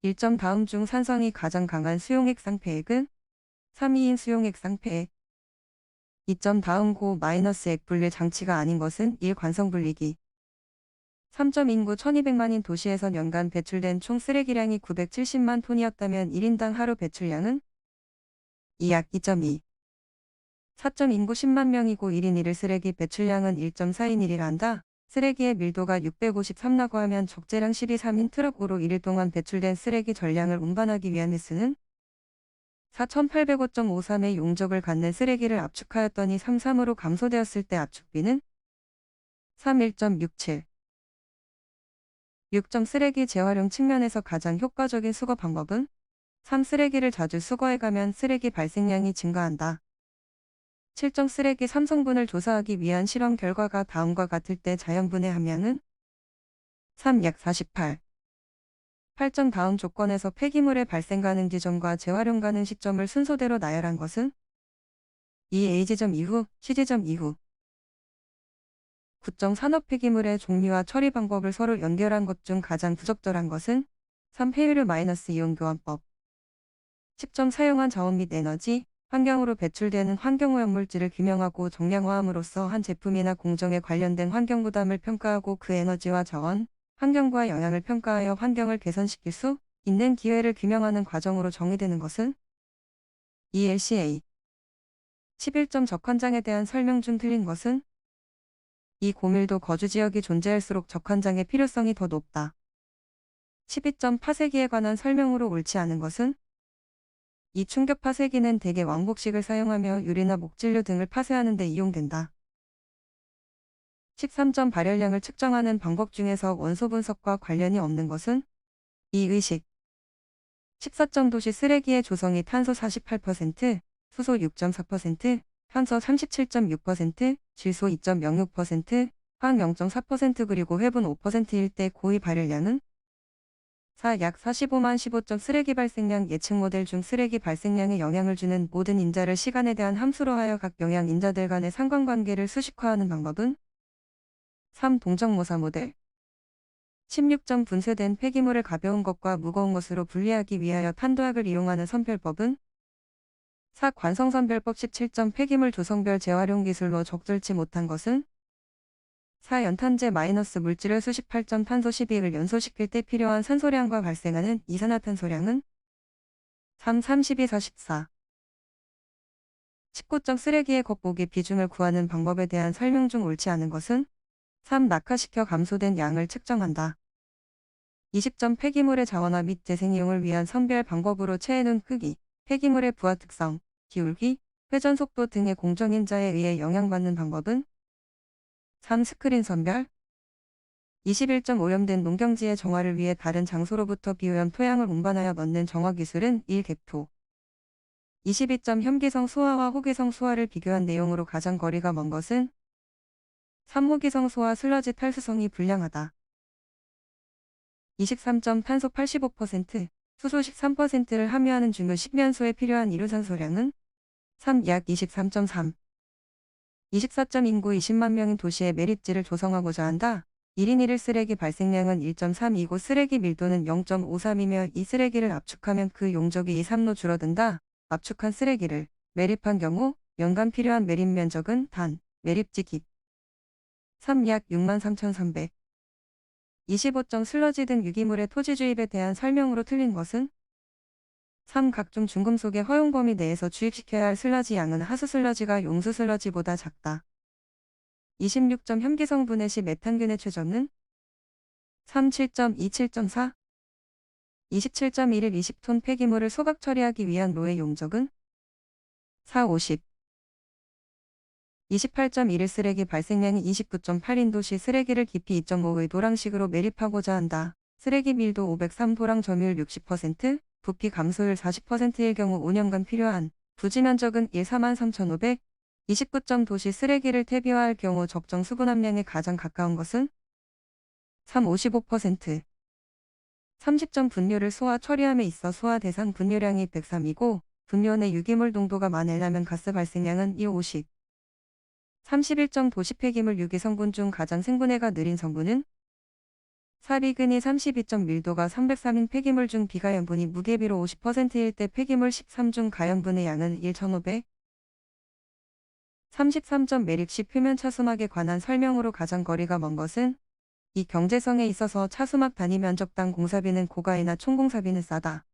1점 다음 중 산성이 가장 강한 수용액 상폐액은 3위인 수용액 상폐액. 2점 다음 고 마이너스 액 분리 장치가 아닌 것은 1. 관성 분리기. 3점 인구 1200만인 도시에서 연간 배출된 총 쓰레기량이 970만 톤이었다면 1인당 하루 배출량은 2약 2.2. 4점 인구 10만 명이고 1인 1일 쓰레기 배출량은 1.4인 1이란다. 쓰레기의 밀도가 653라고 하면 적재량 12.3인 트럭으로 1일 동안 배출된 쓰레기 전량을 운반하기 위한 횟수는 4805.53의 용적을 갖는 쓰레기를 압축하였더니 33으로 감소되었을 때 압축비는 31.67. 6점 쓰레기 재활용 측면에서 가장 효과적인 수거 방법은 3. 쓰레기를 자주 수거해가면 쓰레기 발생량이 증가한다. 7점 쓰레기 3성분을 조사하기 위한 실험 결과가 다음과 같을 때 자연분해 함량은 3. 약 48. 8점 다음 조건에서 폐기물의 발생 가능 지점과 재활용 가능 시점을 순서대로 나열한 것은 2. A지점 이후, C지점 이후. 9점 산업 폐기물의 종류와 처리 방법을 서로 연결한 것 중 가장 부적절한 것은 3. 폐유류 마이너스 이온 교환법. 10점 사용한 자원 및 에너지, 환경으로 배출되는 환경오염물질을 규명하고 정량화함으로써 한 제품이나 공정에 관련된 환경 부담을 평가하고 그 에너지와 자원, 환경과 영향을 평가하여 환경을 개선시킬 수 있는 기회를 규명하는 과정으로 정의되는 것은 2. LCA. 11점 적환장에 대한 설명 중 틀린 것은 이 고밀도 거주지역이 존재할수록 적환장의 필요성이 더 높다. 12점 파쇄기에 관한 설명으로 옳지 않은 것은 이 충격 파쇄기는 대개 왕복식을 사용하며 유리나 목진류 등을 파쇄하는 데 이용된다. 13점 발열량을 측정하는 방법 중에서 원소 분석과 관련이 없는 것은 이 의식. 14점 도시 쓰레기의 조성이 탄소 48%, 수소 6.4%, 탄소 37.6%, 질소 2.06%, 화학 0.4% 그리고 회분 5%일 때 고의 발열량은 4. 약 45만 15점 쓰레기 발생량 예측 모델 중 쓰레기 발생량에 영향을 주는 모든 인자를 시간에 대한 함수로 하여 각 영향 인자들 간의 상관관계를 수식화하는 방법은 3. 동정모사 모델. 16점 분쇄된 폐기물을 가벼운 것과 무거운 것으로 분리하기 위하여 탄도약을 이용하는 선별법은 4. 관성선별법. 17점 폐기물 조성별 재활용 기술로 적절치 못한 것은 4. 연탄재 마이너스 물질을 수십 8점 탄소 12을 연소시킬 때 필요한 산소량과 발생하는 이산화탄소량은 3. 32, 44. 19점 쓰레기의 겉보기 비중을 구하는 방법에 대한 설명 중 옳지 않은 것은 3. 낙하시켜 감소된 양을 측정한다. 20점 폐기물의 자원화 및 재생이용을 위한 선별 방법으로 체해놓은 크기, 폐기물의 부하 특성, 기울기, 회전 속도 등의 공정인자에 의해 영향받는 방법은 3. 스크린 선별. 21점 오염된 농경지의 정화를 위해 다른 장소로부터 비오염 토양을 운반하여 넣는 정화 기술은 1. 갭토. 22점 혐기성 수화와 호기성 수화를 비교한 내용으로 가장 거리가 먼 것은 3. 호기성 수화 슬러지 탈수성이 불량하다. 23점 탄소 85%, 수소 13%를 함유하는 중요 식면소에 필요한 이루산소량은 3. 약 23.3. 24점 인구 20만 명인 도시의 매립지를 조성하고자 한다. 1인 1일 쓰레기 발생량은 1.32고 쓰레기 밀도는 0.53이며 이 쓰레기를 압축하면 그 용적이 2, 3로 줄어든다. 압축한 쓰레기를 매립한 경우 연간 필요한 매립 면적은 단 매립지 깊 3. 약 63,300. 25점 슬러지 등 유기물의 토지 주입에 대한 설명으로 틀린 것은 3. 각종 중금속의 허용 범위 내에서 주입시켜야 할 슬러지 양은 하수 슬러지가 용수 슬러지보다 작다. 26점 혐기성 분해 시 메탄균의 최저는 3. 7.2, 7.4. 27.1일 20톤 폐기물을 소각 처리하기 위한 로의 용적은 4. 50. 28.1일 쓰레기 발생량이 29.8인 도시 쓰레기를 깊이 2.5의 도랑식으로 매립하고자 한다. 쓰레기 밀도 503 도랑 점유율 60%, 부피 감소율 40%일 경우 5년간 필요한 부지 면적은 1. 43,500. 29점 도시 쓰레기를 퇴비화할 경우 적정 수분 함량에 가장 가까운 것은 3. 55%. 30점 분뇨를 소화 처리함에 있어 소화 대상 분뇨량이 103이고 분뇨 내 유기물 농도가 많으려면 가스 발생량은 2. 50. 31점 도시 폐기물 유기 성분 중 가장 생분해가 느린 성분은 사비근이 32점 밀도가 303인 폐기물 중 비가연분이 무게비로 50%일 때 폐기물 13 중 가연분의 양은 1,500. 33점 매립시 표면 차수막에 관한 설명으로 가장 거리가 먼 것은 이 경제성에 있어서 차수막 단위 면적당 공사비는 고가이나 총공사비는 싸다.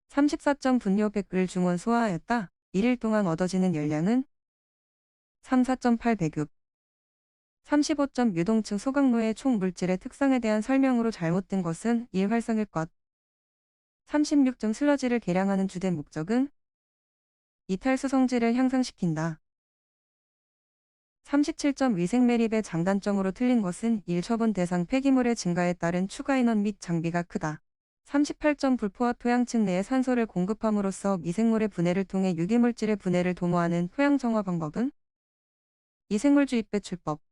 34점 분뇨 100을 중원 소화하였다. 1일 동안 얻어지는 열량은 34.8 배급. 35점 유동층 소각로의 총 물질의 특성에 대한 설명으로 잘못된 것은 일활성일 것. 36점 슬러지를 계량하는 주된 목적은 이탈수 성질을 향상시킨다. 37점 위생 매립의 장단점으로 틀린 것은 1처분 대상 폐기물의 증가에 따른 추가 인원 및 장비가 크다. 38점 불포화 토양층 내에 산소를 공급함으로써 미생물의 분해를 통해 유기물질의 분해를 도모하는 토양 정화 방법은 미생물 주입 배출법.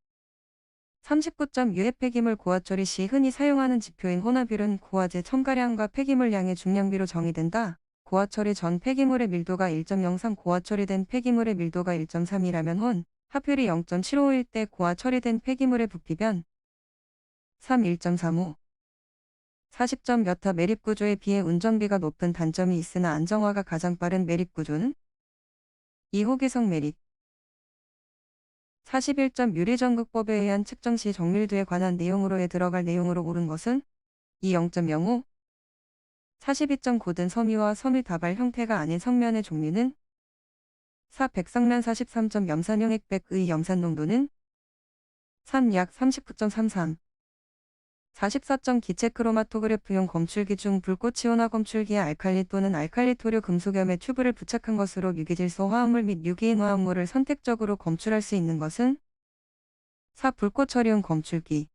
39점 유해 폐기물 고화 처리 시 흔히 사용하는 지표인 혼합율은 고화재 첨가량과 폐기물량의 중량비로 정의된다. 고화 처리 전 폐기물의 밀도가 1.03 고화 처리된 폐기물의 밀도가 1.3이라면 합율이 0.751 때 고화 처리된 폐기물의 부피변 1.35. 40점 여타 매립구조에 비해 운전비가 높은 단점이 있으나 안정화가 가장 빠른 매립구조는 2호기성 매립. 41점 유리전극법에 의한 측정 시 정밀도에 관한 내용으로에 들어갈 내용으로 옳은 것은 0.05. 42점 고든 섬유와 섬유 다발 형태가 아닌 성면의 종류는 4. 백성면 43점 염산용 액백의 염산 농도는 3. 약 39.33. 44점 기체 크로마토그래프용 검출기 중 불꽃 이온화 검출기에 알칼리 또는 알칼리 토류 금속염의 튜브를 부착한 것으로 유기질소 화합물 및 유기인 화합물을 선택적으로 검출할 수 있는 것은 4. 불꽃 처리용 검출기.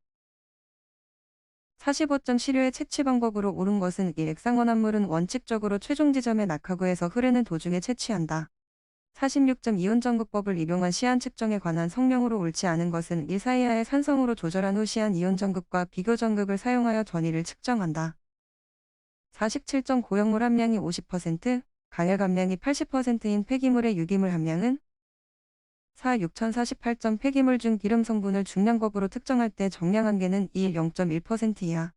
45점 시료의 채취 방법으로 옳은 것은 1. 액상원합물은 원칙적으로 최종 지점의 낙하구에서 흐르는 도중에 채취한다. 46점 이온전극법을 이용한 시안 측정에 관한 성명으로 옳지 않은 것은 1. 사이하의 산성으로 조절한 후 시안 이온전극과 비교전극을 사용하여 전위를 측정한다. 47점 고형물 함량이 50%, 강열 함량이 80%인 폐기물의 유기물 함량은 4. 6048점 폐기물 중 기름 성분을 중량겁으로 특정할 때 정량 한계는 2. 0.1%이야.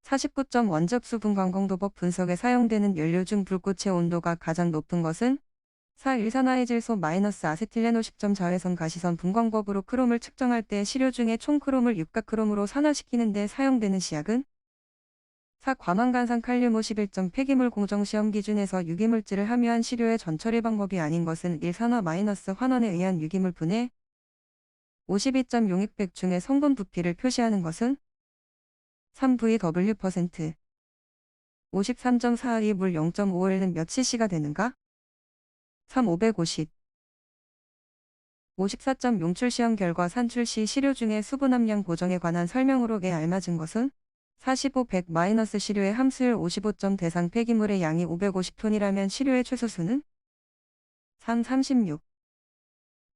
49점 원적수 분광공도법 분석에 사용되는 연료 중 불꽃의 온도가 가장 높은 것은 4. 일산화해질소 마이너스 아세틸렌 50점 자외선 가시선 분광법으로 크롬을 측정할 때 시료 중에 총 크롬을 육각크롬으로 산화시키는 데 사용되는 시약은 4. 과망간산 칼륨 51점 폐기물 공정시험 기준에서 유기물질을 함유한 시료의 전처리 방법이 아닌 것은 일산화 마이너스 환원에 의한 유기물 분해 52점 용액백 중의 성분 부피를 표시하는 것은 3VW%. 53.42 물 0.5L는 몇 cc가 되는가? 3. 550. 54점 용출 시험 결과 산출 시 시료 중에 수분 함량 보정에 관한 설명으로에 알맞은 것은 45 100 마이너스 시료의 함수율 55점 대상 폐기물의 양이 550톤이라면 시료의 최소수는 3. 36.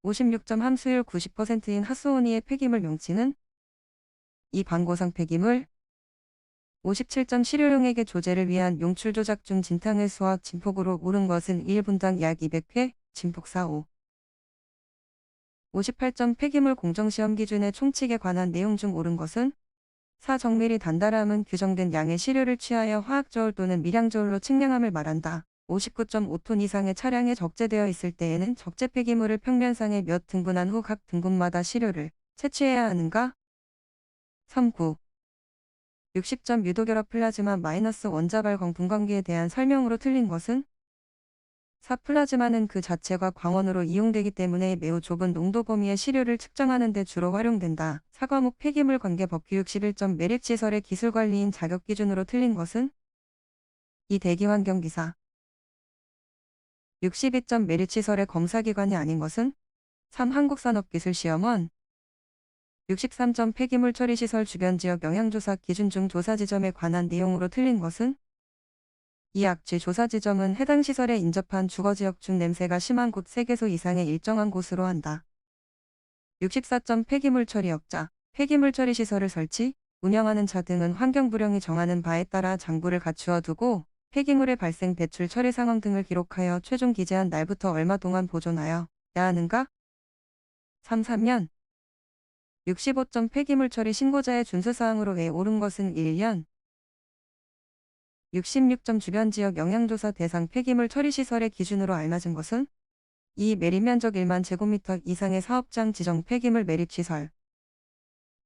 56점 함수율 90%인 하수온이의 폐기물 명칭은 2. 방고상 폐기물 57점 시료용액의 조제를 위한 용출 조작 중 진탕을 수학 진폭으로 옳은 것은 1분당 약 200회, 진폭 4.5. 58점 폐기물 공정시험 기준의 총칙에 관한 내용 중 옳은 것은 4. 정밀히 단달함은 규정된 양의 시료를 취하여 화학저울 또는 밀양저울로 측량함을 말한다. 59.5톤 이상의 차량에 적재되어 있을 때에는 적재 폐기물을 평면상에 몇 등분한 후 각 등분마다 시료를 채취해야 하는가? 3. 9. 60점 유도결합 플라즈마 마이너스 원자발광 분광기에 대한 설명으로 틀린 것은 4. 플라즈마는 그 자체가 광원으로 이용되기 때문에 매우 좁은 농도 범위의 시료를 측정하는 데 주로 활용된다. 4. 과목 폐기물 관계 법규 61점 매립시설의 기술관리인 자격 기준으로 틀린 것은 2. 대기환경기사. 62점 매립시설의 검사기관이 아닌 것은 3. 한국산업기술시험원. 63점 폐기물 처리시설 주변 지역 영향조사 기준 중 조사 지점에 관한 내용으로 틀린 것은 2. 악취 조사 지점은 해당 시설에 인접한 주거지역 중 냄새가 심한 곳 3개소 이상의 일정한 곳으로 한다. 64점 폐기물 처리업자, 폐기물 처리시설을 설치, 운영하는 자 등은 환경부령이 정하는 바에 따라 장부를 갖추어 두고 폐기물의 발생 배출 처리 상황 등을 기록하여 최종 기재한 날부터 얼마 동안 보존하여 야 하는가? 3. 3년 65점 폐기물 처리 신고자의 준수사항으로 왜 옳은 것은 1년 66점 주변 지역 영향조사 대상 폐기물 처리 시설의 기준으로 알맞은 것은 2. 매립 면적 1만 제곱미터 이상의 사업장 지정 폐기물 매립 시설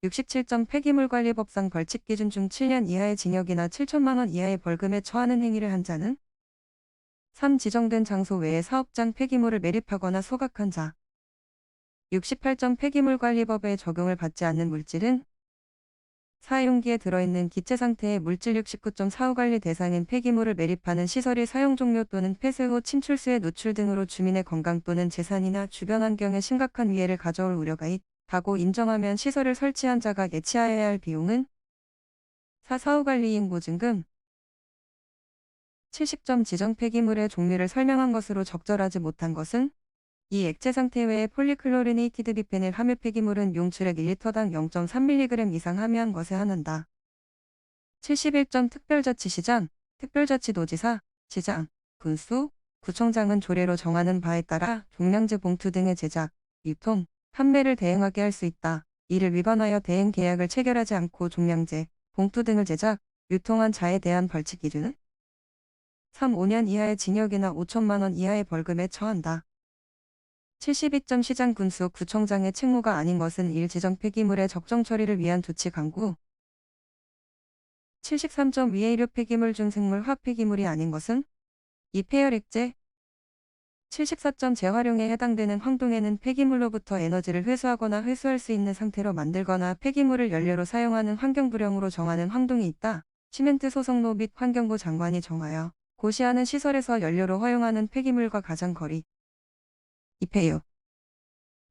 67점 폐기물관리법상 벌칙 기준 중 7년 이하의 징역이나 7천만 원 이하의 벌금에 처하는 행위를 한 자는 3. 지정된 장소 외에 사업장 폐기물을 매립하거나 소각한 자 68점 폐기물관리법에 적용을 받지 않는 물질은 사용기에 들어있는 기체 상태의 물질 69점 사후관리 대상인 폐기물을 매립하는 시설이 사용 종료 또는 폐쇄 후 침출수의 노출 등으로 주민의 건강 또는 재산이나 주변 환경에 심각한 위해를 가져올 우려가 있다고 인정하면 시설을 설치한 자가 예치하여야 할 비용은 4. 사후관리인 보증금 70점 지정 폐기물의 종류를 설명한 것으로 적절하지 못한 것은 이 액체 상태 외에 폴리클로리네이티드 비페닐 함유 폐기물은 용출액 1리터당 0.3mg 이상 함유한 것에 한한다. 71점 특별자치시장, 특별자치도지사, 시장, 군수, 구청장은 조례로 정하는 바에 따라 종량제 봉투 등의 제작, 유통, 판매를 대행하게 할 수 있다. 이를 위반하여 대행 계약을 체결하지 않고 종량제, 봉투 등을 제작, 유통한 자에 대한 벌칙 기준은 3. 5년 이하의 징역이나 5천만 원 이하의 벌금에 처한다. 72점 시장 군수 구청장의 책무가 아닌 것은 1. 지정 폐기물의 적정 처리를 위한 조치 강구 73점 위의 일류 폐기물 중 생물 화학 폐기물이 아닌 것은 2. 폐열액제 74점 재활용에 해당되는 황동에는 폐기물로부터 에너지를 회수하거나 회수할 수 있는 상태로 만들거나 폐기물을 연료로 사용하는 환경부령으로 정하는 황동이 있다. 시멘트 소속로 및 환경부 장관이 정하여 고시하는 시설에서 연료로 허용하는 폐기물과 가장 거리 2폐유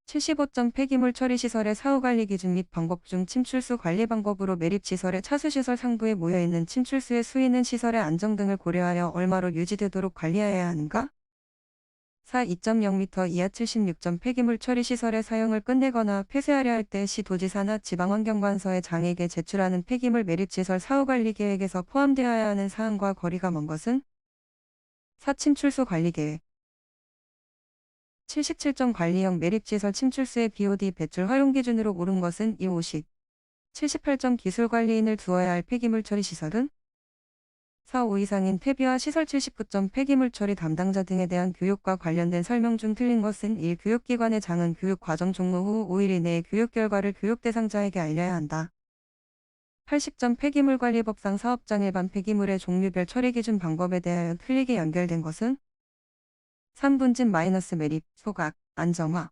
75점 폐기물 처리 시설의 사후관리 기준 및 방법 중 침출수 관리 방법으로 매립시설의 차수시설 상부에 모여있는 침출수의 수위는 시설의 안정 등을 고려하여 얼마로 유지되도록 관리해야 하는가? 4. 2.0m 이하 76점 폐기물 처리 시설의 사용을 끝내거나 폐쇄하려 할 때 시 도지사나 지방환경관서에 장에게 제출하는 폐기물 매립시설 사후관리 계획에서 포함되어야 하는 사항과 거리가 먼 것은 4. 침출수 관리계획 77점 관리형 매립시설 침출수의 BOD 배출 허용 기준으로 옳은 것은 2. 50 78점 기술관리인을 두어야 할 폐기물 처리 시설은 4. 5 이상인 폐비와 시설 79점 폐기물 처리 담당자 등에 대한 교육과 관련된 설명 중 틀린 것은 1. 교육기관의 장은 교육과정 종료 후 5일 이내에 교육 결과를 교육 대상자에게 알려야 한다. 80점 폐기물관리법상 사업장 일반 폐기물의 종류별 처리 기준 방법에 대하여 틀리게 연결된 것은 3. 분진 마이너스 매립, 소각, 안정화